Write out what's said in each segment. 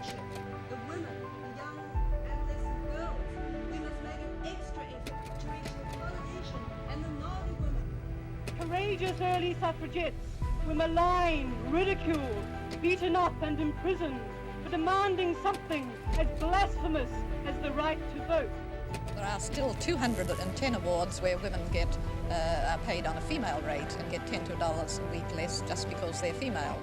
future, the women, the young adolescent girls. We must make an extra effort to reach the Polynesian and the Māori women. Courageous early suffragettes were maligned, ridiculed, beaten up and imprisoned for demanding something as blasphemous as the right to vote. There are still 210 awards where women are paid on a female rate and get $10 a week less just because they're female.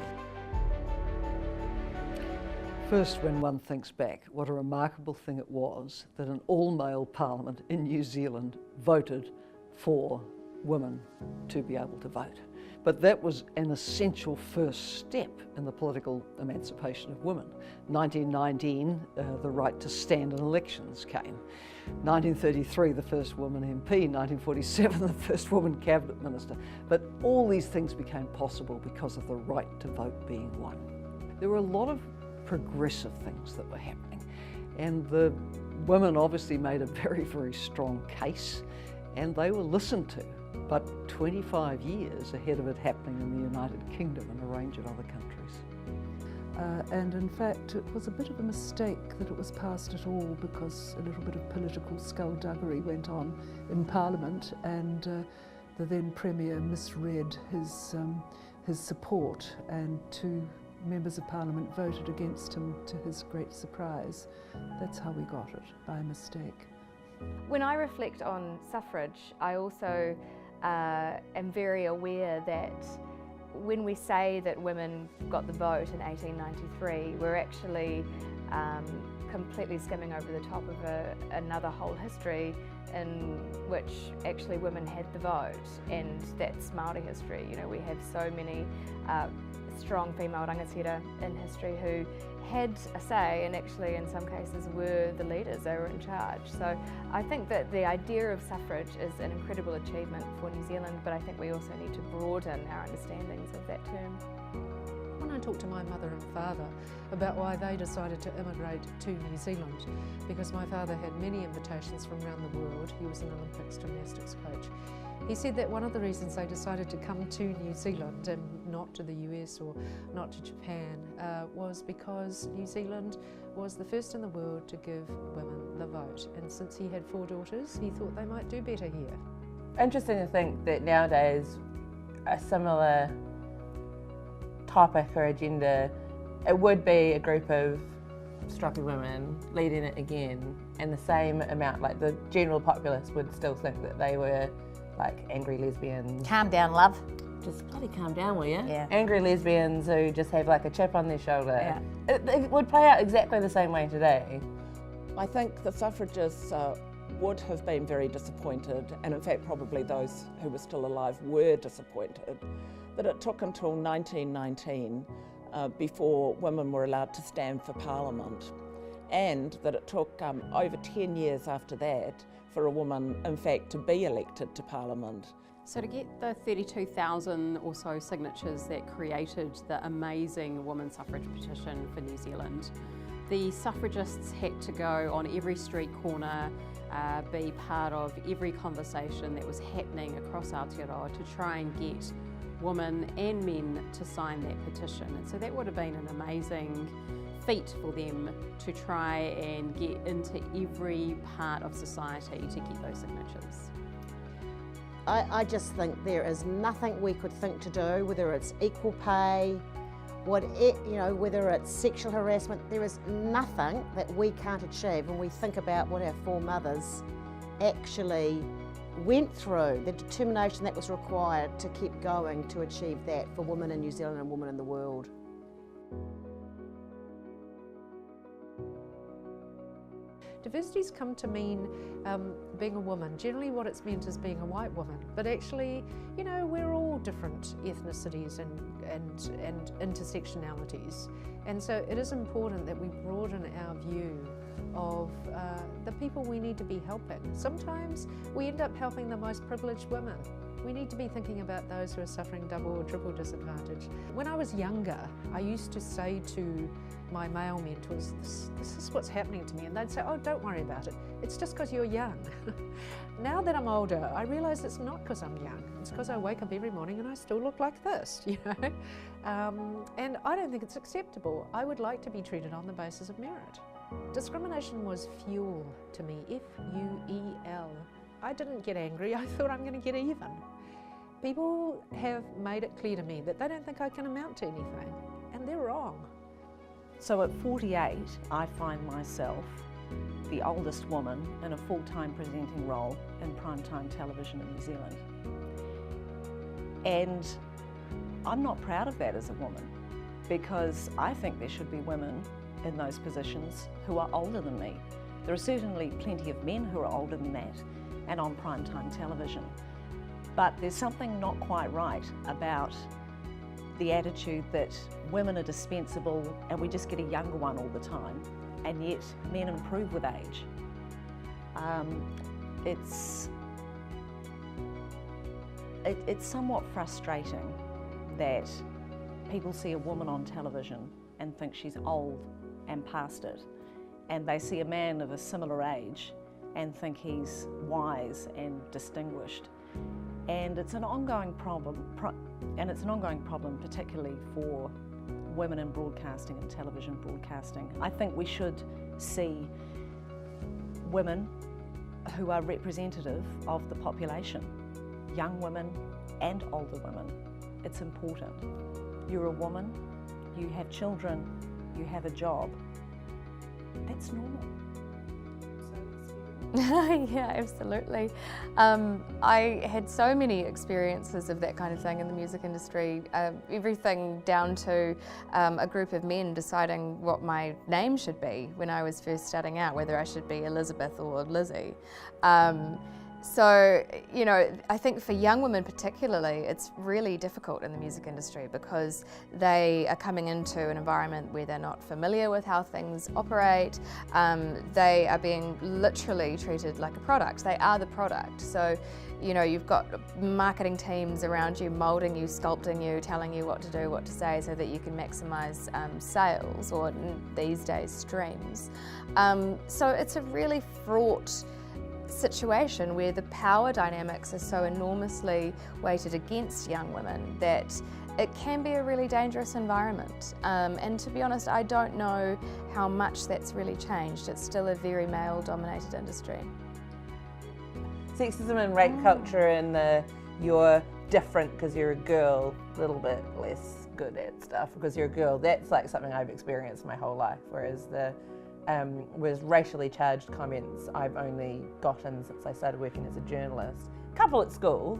First, when one thinks back, what a remarkable thing it was that an all-male parliament in New Zealand voted for women to be able to vote. But that was an essential first step in the political emancipation of women. 1919, the right to stand in elections came. 1933, the first woman MP. 1947, the first woman cabinet minister. But all these things became possible because of the right to vote being won. There were a lot of progressive things that were happening, and the women obviously made a very, very strong case, and they were listened to. But 25 years ahead of it happening in the United Kingdom and a range of other countries. And in fact, it was a bit of a mistake that it was passed at all, because a little bit of political skullduggery went on in Parliament, and the then Premier misread his support, and 2 members of Parliament voted against him to his great surprise. That's how we got it, by mistake. When I reflect on suffrage, I also am very aware that when we say that women got the vote in 1893, we're actually completely skimming over the top of another whole history in which actually women had the vote, and that's Māori history. You know, we have so many strong female rangatira in history who had a say, and actually in some cases were the leaders, they were in charge. So I think that the idea of suffrage is an incredible achievement for New Zealand, but I think we also need to broaden our understandings of that term. When I talked to my mother and father about why they decided to immigrate to New Zealand, because my father had many invitations from around the world, he was an Olympics gymnastics coach, he said that one of the reasons they decided to come to New Zealand and not to the US or not to Japan was because New Zealand was the first in the world to give women the vote, and since he had 4 daughters, he thought they might do better here. Interesting to think that nowadays a similar topic or agenda, it would be a group of strappy women leading it again, and the same amount, like the general populace would still think that they were like angry lesbians. Calm down, love. Just bloody calm down, will you? Yeah. Angry lesbians who just have like a chip on their shoulder. Yeah. It would play out exactly the same way today. I think the suffragists would have been very disappointed, and in fact probably those who were still alive were disappointed, that it took until 1919 before women were allowed to stand for Parliament, and that it took over 10 years after that for a woman, in fact, to be elected to Parliament. So to get the 32,000 or so signatures that created the amazing women's suffrage petition for New Zealand, the suffragists had to go on every street corner, be part of every conversation that was happening across Aotearoa to try and get women and men to sign that petition. And so that would have been an amazing feat for them to try and get into every part of society to get those signatures. I just think there is nothing we could think to do, whether it's equal pay, whether it's sexual harassment. There is nothing that we can't achieve when we think about what our foremothers actually went through, the determination that was required to keep going to achieve that for women in New Zealand and women in the world. Diversity's come to mean being a woman. Generally what it's meant is being a white woman, but actually, you know, we're all different ethnicities and intersectionalities. And so it is important that we broaden our view of the people we need to be helping. Sometimes we end up helping the most privileged women. We need to be thinking about those who are suffering double or triple disadvantage. When I was younger, I used to say to my male mentors, this is what's happening to me, and they'd say, oh, don't worry about it. It's just because you're young. Now that I'm older, I realise it's not because I'm young. It's because I wake up every morning and I still look like this, you know. And I don't think it's acceptable. I would like to be treated on the basis of merit. Discrimination was fuel to me, F-U-E-L. I didn't get angry, I thought I'm going to get even. People have made it clear to me that they don't think I can amount to anything, and they're wrong. So at 48, I find myself the oldest woman in a full-time presenting role in primetime television in New Zealand. And I'm not proud of that as a woman, because I think there should be women in those positions who are older than me. There are certainly plenty of men who are older than that and on primetime television. But there's something not quite right about the attitude that women are dispensable and we just get a younger one all the time, and yet men improve with age. It's somewhat frustrating that people see a woman on television and think she's old and past it, and they see a man of a similar age and think he's wise and distinguished. And it's an ongoing problem, particularly for women in broadcasting and television broadcasting. I think we should see women who are representative of the population, young women and older women. It's important. You're a woman, you have children, you have a job. That's normal. Yeah, absolutely. I had so many experiences of that kind of thing in the music industry, everything down to a group of men deciding what my name should be when I was first starting out, whether I should be Elizabeth or Lizzie. So, you know, I think for young women particularly, it's really difficult in the music industry because they are coming into an environment where they're not familiar with how things operate. They are being literally treated like a product. They are the product. So, you know, you've got marketing teams around you, moulding you, sculpting you, telling you what to do, what to say, so that you can maximise sales, or these days streams. So it's a really fraught situation where the power dynamics are so enormously weighted against young women that it can be a really dangerous environment. And to be honest, I don't know how much that's really changed. It's still a very male-dominated industry. Sexism and rape culture and the you're different because you're a girl, a little bit less good at stuff because you're a girl, that's like something I've experienced my whole life, whereas racially charged comments I've only gotten since I started working as a journalist. Couple at school,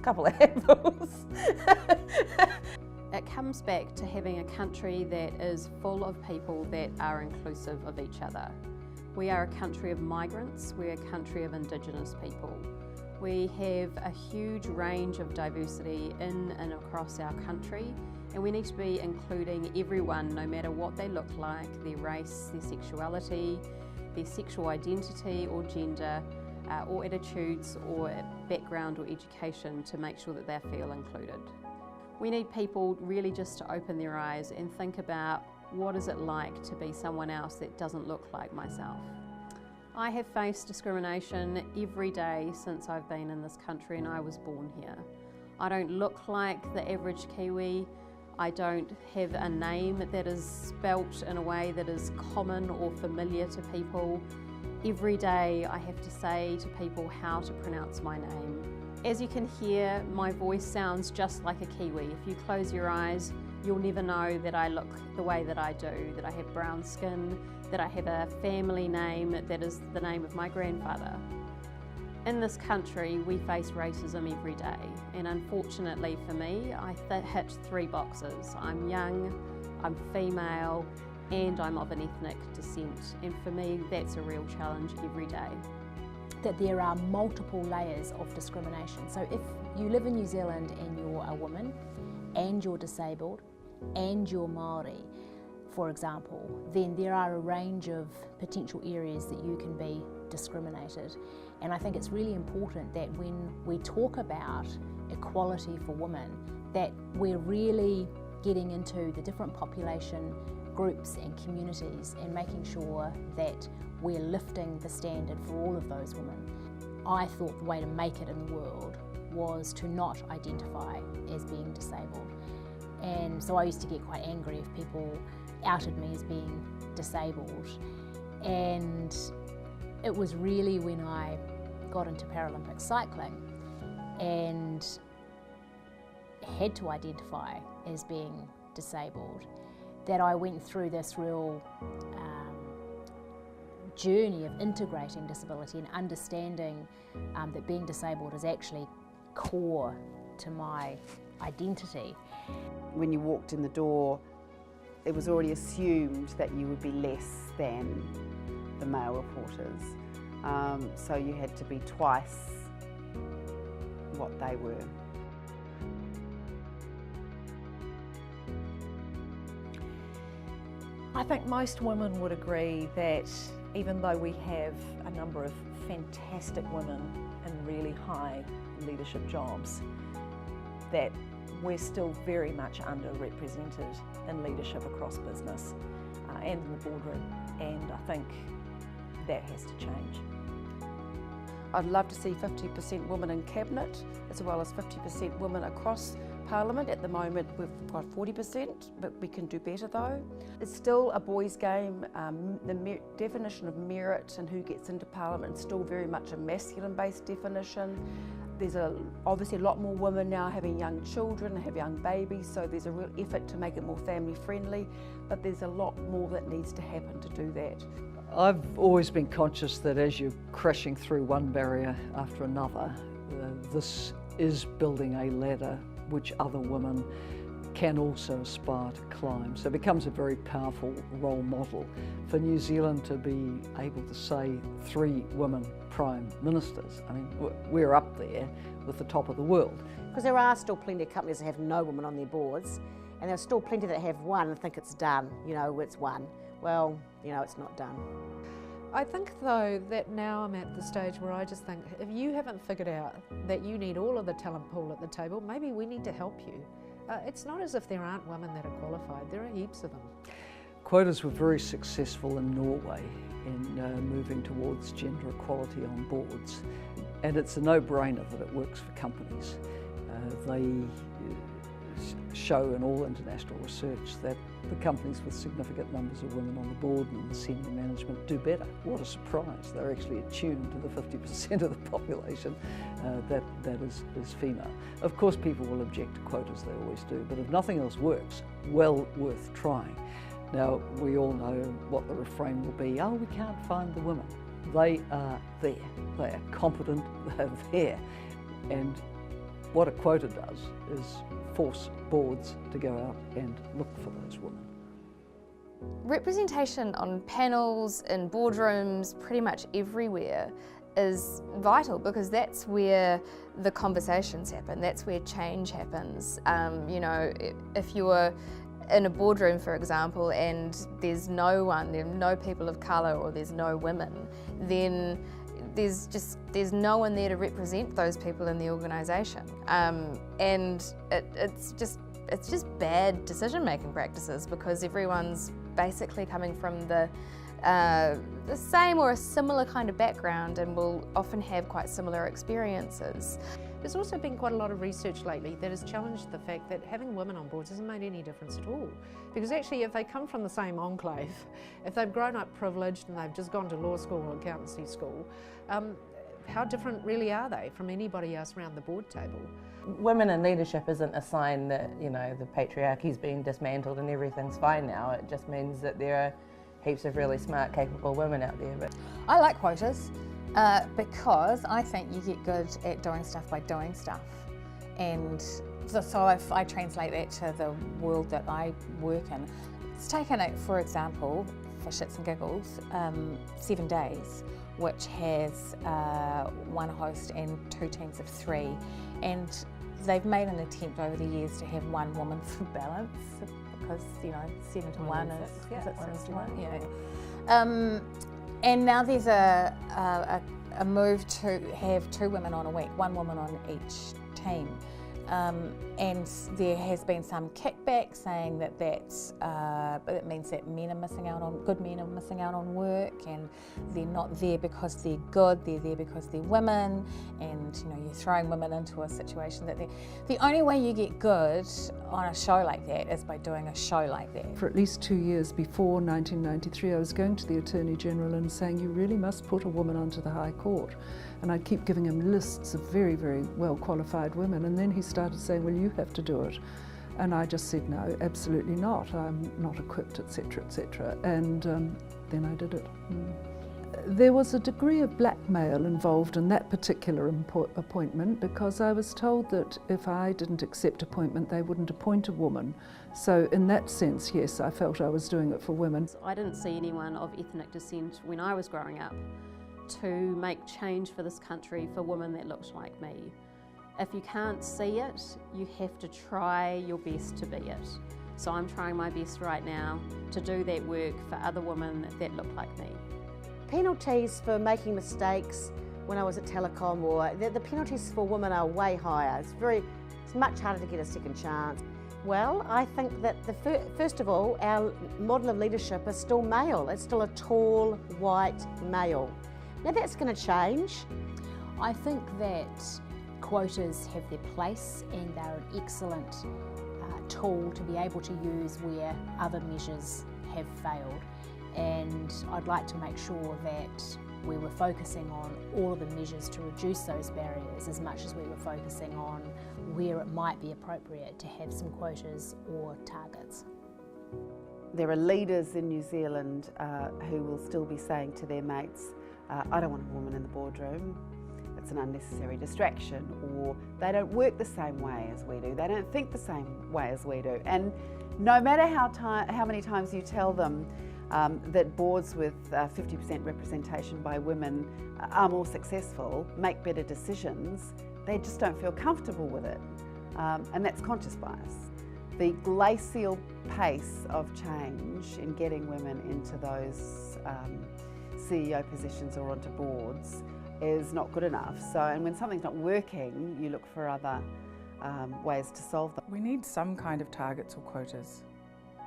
couple of handfuls. It comes back to having a country that is full of people that are inclusive of each other. We are a country of migrants, we're a country of Indigenous people. We have a huge range of diversity in and across our country, and we need to be including everyone, no matter what they look like, their race, their sexuality, their sexual identity or gender, or attitudes or background or education, to make sure that they feel included. We need people really just to open their eyes and think about, what is it like to be someone else that doesn't look like myself? I have faced discrimination every day since I've been in this country, and I was born here. I don't look like the average Kiwi. I don't have a name that is spelt in a way that is common or familiar to people. Every day I have to say to people how to pronounce my name. As you can hear, my voice sounds just like a Kiwi. If you close your eyes, you'll never know that I look the way that I do, that I have brown skin, that I have a family name that is the name of my grandfather. In this country, we face racism every day, and unfortunately for me, I hit 3 boxes. I'm young, I'm female, and I'm of an ethnic descent, and for me, that's a real challenge every day. That there are multiple layers of discrimination. So if you live in New Zealand and you're a woman, and you're disabled, and you're Māori, for example, then there are a range of potential areas that you can be discriminated. And I think it's really important that when we talk about equality for women, that we're really getting into the different population groups and communities and making sure that we're lifting the standard for all of those women. I thought the way to make it in the world was to not identify as being disabled. And so I used to get quite angry if people outed me as being disabled. And it was really when I got into Paralympic cycling and had to identify as being disabled that I went through this real journey of integrating disability and understanding that being disabled is actually core to my identity. When you walked in the door, it was already assumed that you would be less than the male reporters. So you had to be twice what they were. I think most women would agree that even though we have a number of fantastic women in really high leadership jobs, that we're still very much underrepresented in leadership across business and in the boardroom, and I think that has to change. I'd love to see 50% women in Cabinet, as well as 50% women across Parliament. At the moment we've got 40%, but we can do better though. It's still a boys' game. The definition of merit and who gets into Parliament is still very much a masculine-based definition. There's obviously a lot more women now having young children, have young babies, so there's a real effort to make it more family-friendly, but there's a lot more that needs to happen to do that. I've always been conscious that as you're crashing through one barrier after another, this is building a ladder which other women can also aspire to climb. So it becomes a very powerful role model for New Zealand to be able to say 3 women Prime Ministers. I mean, we're up there with the top of the world. Because there are still plenty of companies that have no women on their boards, and there's still plenty that have one and think it's done, you know, it's one. Well, you know, it's not done. I think though that now I'm at the stage where I just think if you haven't figured out that you need all of the talent pool at the table, maybe we need to help you. It's not as if there aren't women that are qualified, there are heaps of them. Quotas were very successful in Norway in moving towards gender equality on boards, and it's a no-brainer that it works for companies. They show in all international research that the companies with significant numbers of women on the board and the senior management do better. What a surprise, they're actually attuned to the 50% of the population that is female. Of course people will object to quotas, they always do, but if nothing else works, well worth trying. Now we all know what the refrain will be, oh, we can't find the women. They are there, they are competent, they're there, and what a quota does is force boards to go out and look for those women. Representation on panels, in boardrooms, pretty much everywhere is vital because that's where the conversations happen, that's where change happens. You know, if you're in a boardroom, for example, and there's no one, there are no people of colour or there's no women, then there's no one there to represent those people in the organisation, and it's just bad decision-making practices because everyone's basically coming from the same or a similar kind of background and will often have quite similar experiences. There's also been quite a lot of research lately that has challenged the fact that having women on boards hasn't made any difference at all. Because actually if they come from the same enclave, if they've grown up privileged and they've just gone to law school or accountancy school, how different really are they from anybody else around the board table? Women in leadership isn't a sign that, you know, the patriarchy's being dismantled and everything's fine now. It just means that there are heaps of really smart, capable women out there. But I like quotas because I think you get good at doing stuff by doing stuff. And so if I translate that to the world that I work in, it's taken it, for example, for shits and giggles, 7 days, which has one host and 2 teams of 3. And they've made an attempt over the years to have one woman for balance, because 7 to 1 is 1 to 1. Yeah. And now there's a move to have 2 women on a week, 1 woman on each team. And there has been some kickback saying that it means that men are missing out on, good men are missing out on work, and they're not there because they're good, they're there because they're women, and you're throwing women into a situation that the only way you get good on a show like that is by doing a show like that. For at least 2 years before 1993, I was going to the Attorney General and saying, you really must put a woman onto the High Court. And I'd keep giving him lists of very, very well qualified women, and then he started saying, well, you have to do it. And I just said, no, absolutely not. I'm not equipped, etc., etc. And then I did it. There was a degree of blackmail involved in that particular appointment, because I was told that if I didn't accept appointment, they wouldn't appoint a woman. So in that sense, yes, I felt I was doing it for women. I didn't see anyone of ethnic descent when I was growing up to make change for this country for women that looked like me. If you can't see it, you have to try your best to be it. So I'm trying my best right now to do that work for other women that look like me. Penalties for making mistakes when I was at Telecom, or the penalties for women are way higher. It's much harder to get a second chance. Well, I think that first of all, our model of leadership is still male. It's still a tall, white male. Now that's going to change. I think that quotas have their place, and they're an excellent tool to be able to use where other measures have failed. And I'd like to make sure that we were focusing on all of the measures to reduce those barriers as much as we were focusing on where it might be appropriate to have some quotas or targets. There are leaders in New Zealand who will still be saying to their mates, I don't want a woman in the boardroom, it's an unnecessary distraction, or they don't work the same way as we do, they don't think the same way as we do. And no matter how many times you tell them that boards with 50% representation by women are more successful, make better decisions, they just don't feel comfortable with it. And that's conscious bias. The glacial pace of change in getting women into those CEO positions or onto boards is not good enough. So, and when something's not working, you look for other ways to solve them. We need some kind of targets or quotas,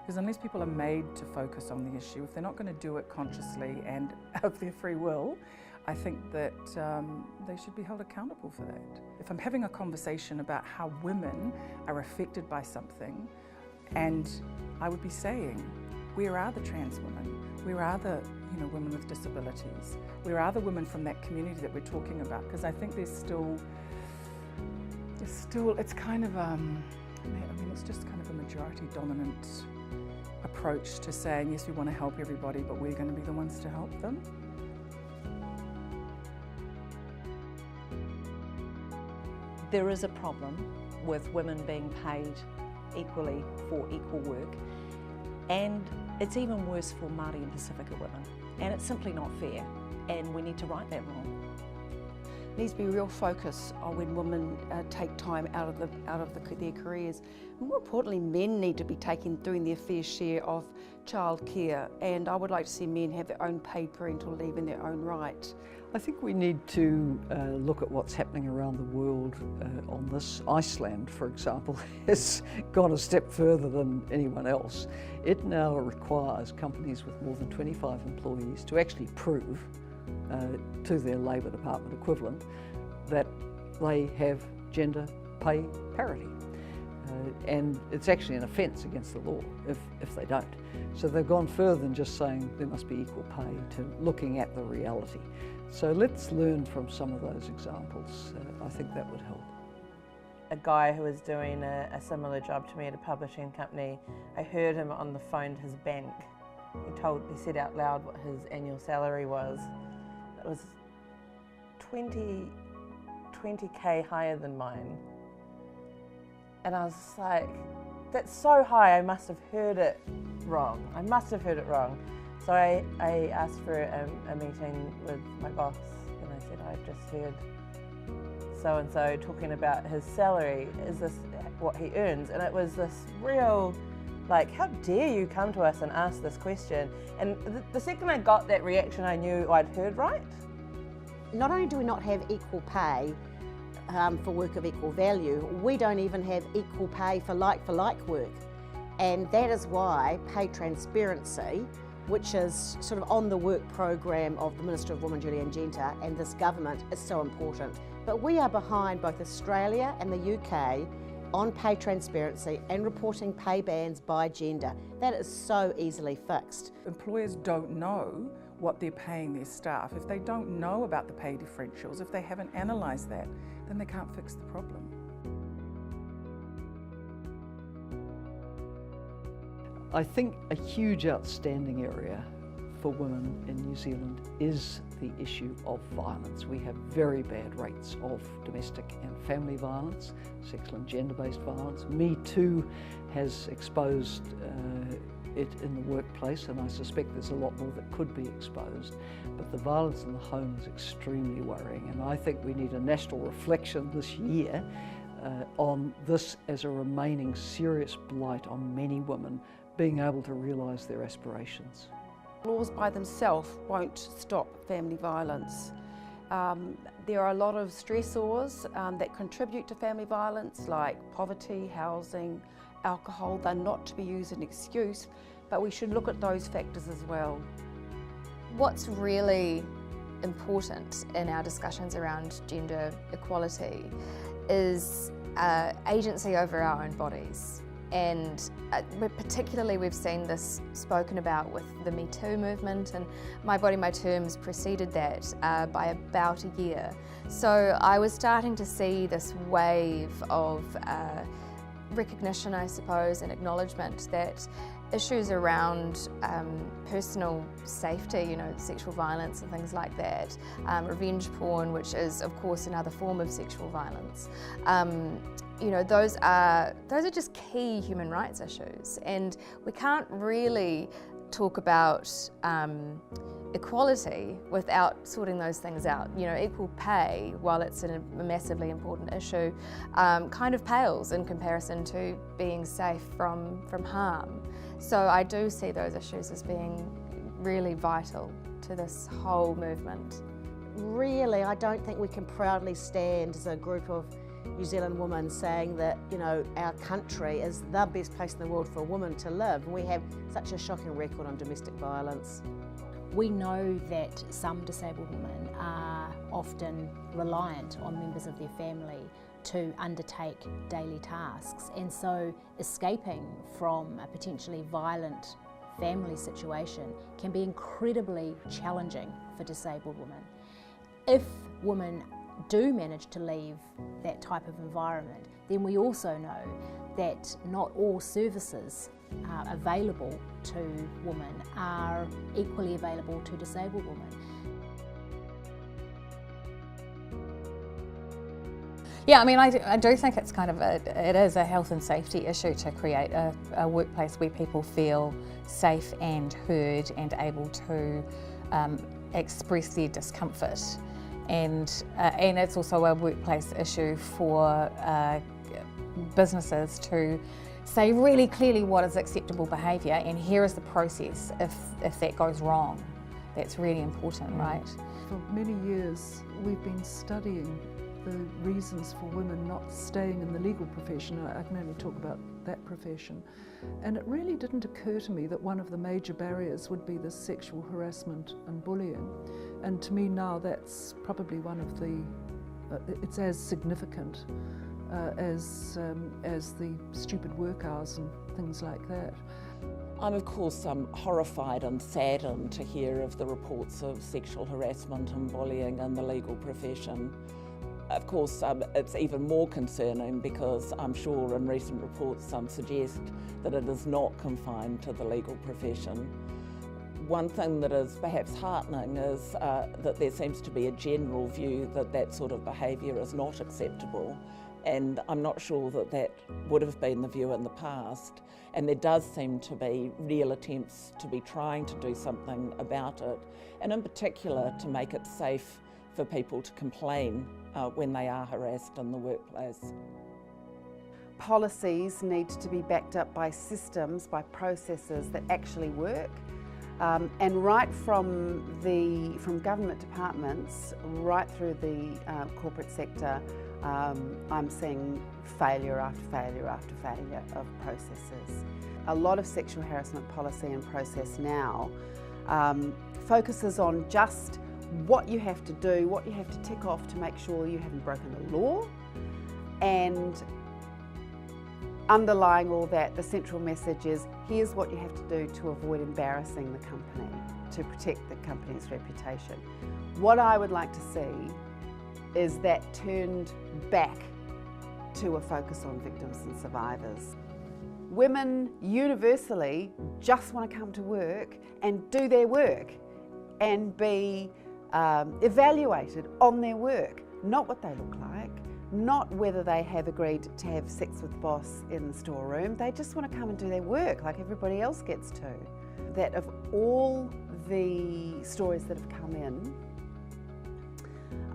because unless people are made to focus on the issue, if they're not going to do it consciously and of their free will, I think that they should be held accountable for that. If I'm having a conversation about how women are affected by something, and I would be saying, where are the trans women? Where are the women with disabilities? Where are the women from that community that we're talking about? Because I think there's still, it's kind of, it's just kind of a majority dominant approach to saying, yes, we want to help everybody, but we're going to be the ones to help them. There is a problem with women being paid equally for equal work, and it's even worse for Māori and Pacifica women, and it's simply not fair, and we need to right that wrong. There needs to be real focus on when women take time out of their careers. More importantly, men need to be doing their fair share of childcare, and I would like to see men have their own paid parental leave in their own right. I think we need to look at what's happening around the world on this. Iceland, for example, has gone a step further than anyone else. It now requires companies with more than 25 employees to actually prove to their Labour Department equivalent that they have gender pay parity. And it's actually an offence against the law if they don't. So they've gone further than just saying there must be equal pay to looking at the reality. So let's learn from some of those examples. I think that would help. A guy who was doing a similar job to me at a publishing company, I heard him on the phone to his bank. He said out loud what his annual salary was. It was 20K higher than mine. And I was like, that's so high, I must have heard it wrong. So I asked for a meeting with my boss, and I said, I've just heard so-and-so talking about his salary, is this what he earns? And it was this real, like, how dare you come to us and ask this question? And the second I got that reaction, I knew I'd heard right. Not only do we not have equal pay for work of equal value, we don't even have equal pay for like work. And that is why pay transparency, which is sort of on the work program of the Minister of Women, Julian Genter, and this government, is so important. But we are behind both Australia and the UK on pay transparency and reporting pay bands by gender. That is so easily fixed. Employers don't know what they're paying their staff. If they don't know about the pay differentials, if they haven't analysed that, then they can't fix the problem. I think a huge outstanding area for women in New Zealand is the issue of violence. We have very bad rates of domestic and family violence, sexual and gender-based violence. Me Too has exposed it in the workplace, and I suspect there's a lot more that could be exposed. But the violence in the home is extremely worrying, and I think we need a national reflection this year on this as a remaining serious blight on many women being able to realise their aspirations. Laws by themselves won't stop family violence. There are a lot of stressors that contribute to family violence, like poverty, housing, alcohol. They're not to be used as an excuse, but we should look at those factors as well. What's really important in our discussions around gender equality is agency over our own bodies. And particularly we've seen this spoken about with the Me Too movement, and My Body, My Terms preceded that by about a year. So I was starting to see this wave of recognition, I suppose, and acknowledgement that issues around personal safety, you know, sexual violence and things like that, revenge porn, which is of course another form of sexual violence, you know, those are just key human rights issues, and we can't really talk about equality without sorting those things out. You know, equal pay, while it's a massively important issue, kind of pales in comparison to being safe from harm. So I do see those issues as being really vital to this whole movement. Really, I don't think we can proudly stand as a group of New Zealand women saying that, you know, our country is the best place in the world for a woman to live. We have such a shocking record on domestic violence. We know that some disabled women are often reliant on members of their family to undertake daily tasks, and so escaping from a potentially violent family situation can be incredibly challenging for disabled women. If women do manage to leave that type of environment, then we also know that not all services available to women are equally available to disabled women. Yeah, I mean, I do think it's kind of it is a health and safety issue to create a workplace where people feel safe and heard and able to express their discomfort. And it's also a workplace issue for businesses to say really clearly what is acceptable behaviour, and here is the process if that goes wrong. That's really important, right? For many years we've been studying the reasons for women not staying in the legal profession. I can only talk about that profession. And it really didn't occur to me that one of the major barriers would be the sexual harassment and bullying. And to me now that's probably one of the, it's as significant as the stupid work hours and things like that. I'm of course horrified and saddened to hear of the reports of sexual harassment and bullying in the legal profession. Of course, it's even more concerning because I'm sure in recent reports suggest that it is not confined to the legal profession. One thing that is perhaps heartening is that there seems to be a general view that that sort of behaviour is not acceptable, and I'm not sure that that would have been the view in the past, and there does seem to be real attempts to be trying to do something about it, and in particular to make it safe for people to complain when they are harassed in the workplace. Policies need to be backed up by systems, by processes that actually work. And right from government departments, right through the corporate sector, I'm seeing failure after failure after failure of processes. A lot of sexual harassment policy and process now focuses on just what you have to do, what you have to tick off to make sure you haven't broken the law, and underlying all that, the central message is, here's what you have to do to avoid embarrassing the company, to protect the company's reputation. What I would like to see is that turned back to a focus on victims and survivors. Women universally just want to come to work and do their work and be evaluated on their work, not what they look like, not whether they have agreed to have sex with the boss in the storeroom. They just want to come and do their work like everybody else gets to. That of all the stories that have come in,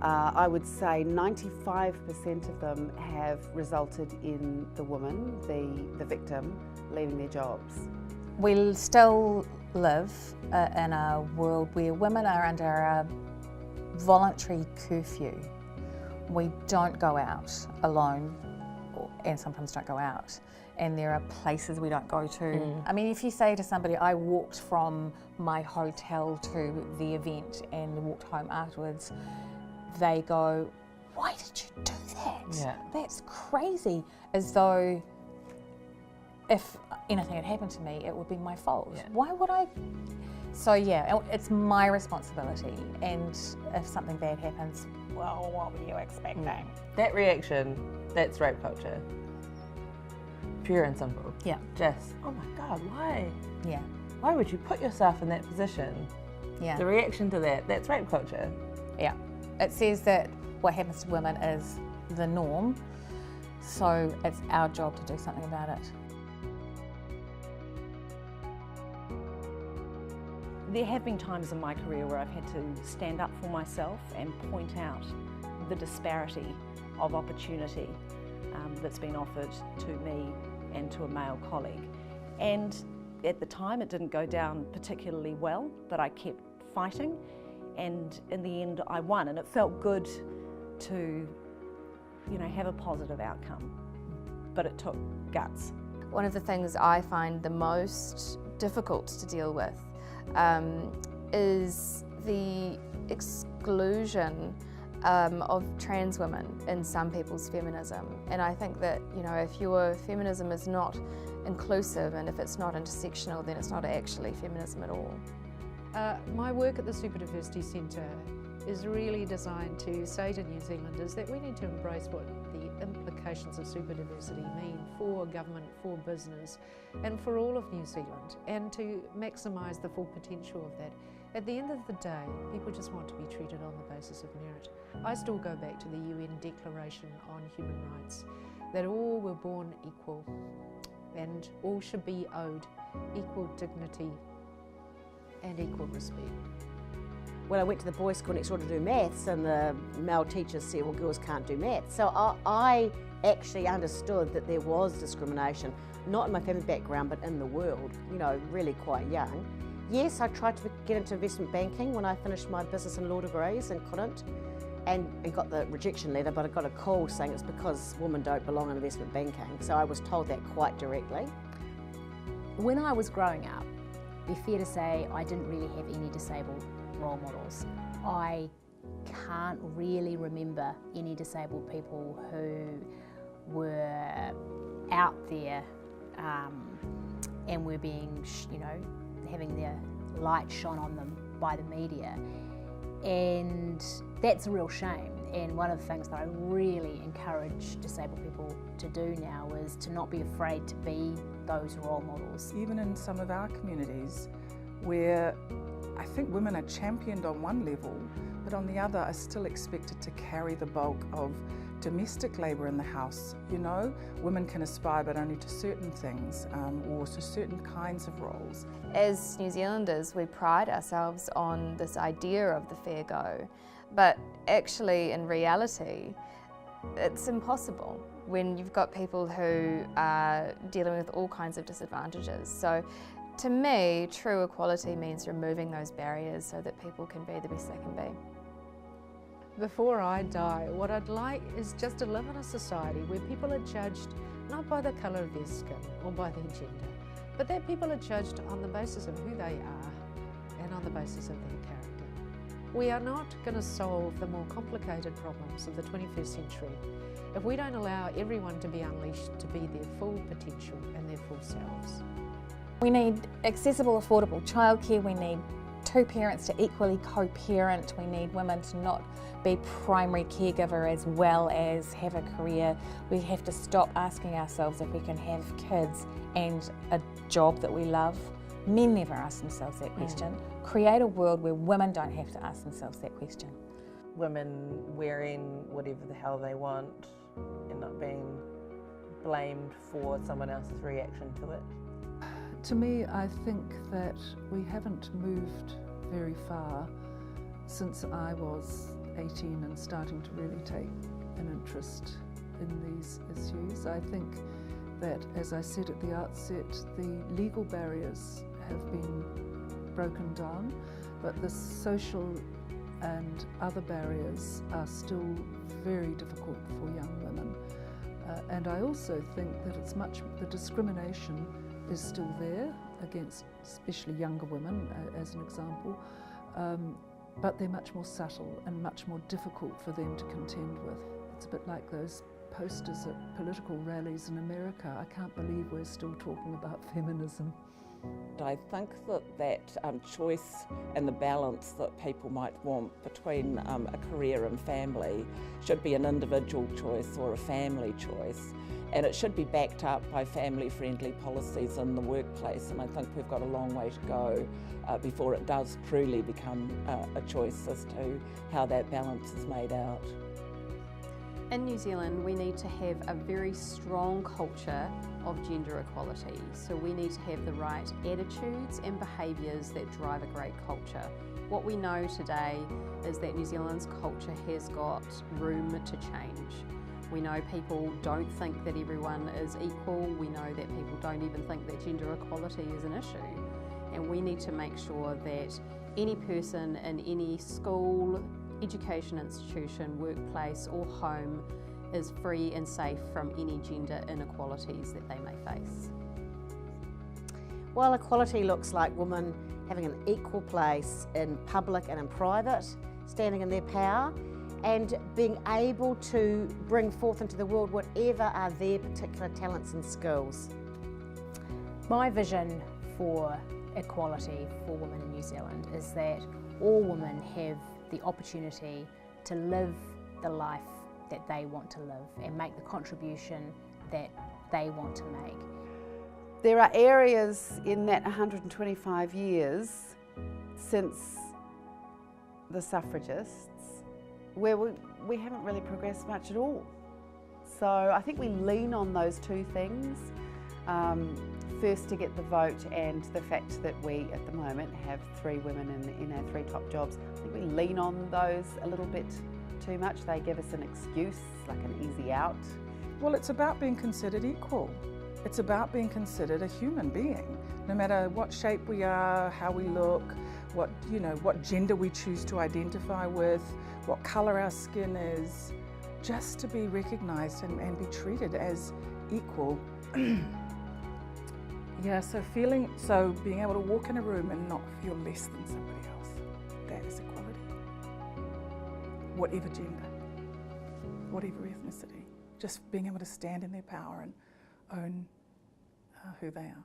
I would say 95% of them have resulted in the woman, the victim, leaving their jobs. We still live in a world where women are under a voluntary curfew. We don't go out alone, and sometimes don't go out. And there are places we don't go to. I mean, if you say to somebody, I walked from my hotel to the event and walked home afterwards, they go, why did you do that? Yeah. That's crazy. As though if anything had happened to me, it would be my fault. Yeah. Why would I? So yeah, it's my responsibility. And if something bad happens, well, what were you expecting? That reaction, that's rape culture. Pure and simple. Yeah. Just, oh my God, why? Yeah. Why would you put yourself in that position? Yeah. The reaction to that, that's rape culture. Yeah. It says that what happens to women is the norm, so it's our job to do something about it. There have been times in my career where I've had to stand up for myself and point out the disparity of opportunity that's been offered to me and to a male colleague. And at the time it didn't go down particularly well, but I kept fighting, and in the end I won, and it felt good to, you know, have a positive outcome, but it took guts. One of the things I find the most difficult to deal with is the exclusion of trans women in some people's feminism. And I think that, you know, if your feminism is not inclusive and if it's not intersectional, then it's not actually feminism at all. My work at the Superdiversity Centre is really designed to say to New Zealanders that we need to embrace what the implications of superdiversity mean for government, for business, and for all of New Zealand, and to maximise the full potential of that. At the end of the day, people just want to be treated on the basis of merit. I still go back to the UN Declaration on Human Rights, that all were born equal and all should be owed equal dignity and equal respect. When I went to the boys' school next door to do maths, and the male teachers said, well, girls can't do maths. So I actually understood that there was discrimination, not in my family background, but in the world, you know, really quite young. Yes, I tried to get into investment banking when I finished my business and law degrees and couldn't, and got the rejection letter, but I got a call saying it's because women don't belong in investment banking. So I was told that quite directly. When I was growing up, it'd be fair to say I didn't really have any disabled role models. I can't really remember any disabled people who were out there and were being, you know, having their light shone on them by the media. And that's a real shame. And one of the things that I really encourage disabled people to do now is to not be afraid to be those role models. Even in some of our communities where I think women are championed on one level, but on the other are still expected to carry the bulk of domestic labour in the house. You know, women can aspire but only to certain things or to certain kinds of roles. As New Zealanders, we pride ourselves on this idea of the fair go, But actually, in reality, it's impossible when you've got people who are dealing with all kinds of disadvantages. So to me, true equality means removing those barriers so that people can be the best they can be. Before I die, what I'd like is just to live in a society where people are judged not by the colour of their skin or by their gender, but that people are judged on the basis of who they are and on the basis of their character. We are not going to solve the more complicated problems of the 21st century if we don't allow everyone to be unleashed to be their full potential and their full selves. We need accessible, affordable childcare. We need two parents to equally co-parent. We need women to not be primary caregiver as well as have a career. We have to stop asking ourselves if we can have kids and a job that we love. Men never ask themselves that question. Create a world where women don't have to ask themselves that question. Women wearing whatever the hell they want and not being blamed for someone else's reaction to it. To me, I think that we haven't moved very far since I was 18 and starting to really take an interest in these issues. I think that, as I said at the outset, the legal barriers have been broken down, but the social and other barriers are still very difficult for young women. And I also think that the discrimination is still there against especially younger women, as an example, but they're much more subtle and much more difficult for them to contend with. It's a bit like those posters at political rallies in America. I can't believe we're still talking about feminism. I think that choice and the balance that people might want between a career and family should be an individual choice or a family choice, and it should be backed up by family-friendly policies in the workplace, and I think we've got a long way to go before it does truly become a choice as to how that balance is made out. In New Zealand, we need to have a very strong culture of gender equality. So we need to have the right attitudes and behaviours that drive a great culture. What we know today is that New Zealand's culture has got room to change. We know people don't think that everyone is equal. We know that people don't even think that gender equality is an issue. And we need to make sure that any person in any school, education institution, workplace or home is free and safe from any gender inequalities that they may face. Well, equality looks like women having an equal place in public and in private, standing in their power and being able to bring forth into the world whatever are their particular talents and skills. My vision for equality for women in New Zealand is that all women have the opportunity to live the life that they want to live and make the contribution that they want to make. There are areas in that 125 years since the suffragists where we haven't really progressed much at all. So I think we lean on those two things. First, to get the vote and the fact that we at the moment have 3 women in our 3 top jobs. I think we lean on those a little bit too much. They give us an excuse, like an easy out. Well, it's about being considered equal. It's about being considered a human being, no matter what shape we are, how we look, what gender we choose to identify with, what colour our skin is, just to be recognised and be treated as equal. Yeah, so being able to walk in a room and not feel less than somebody else, that is equality. Whatever gender, whatever ethnicity, just being able to stand in their power and own who they are.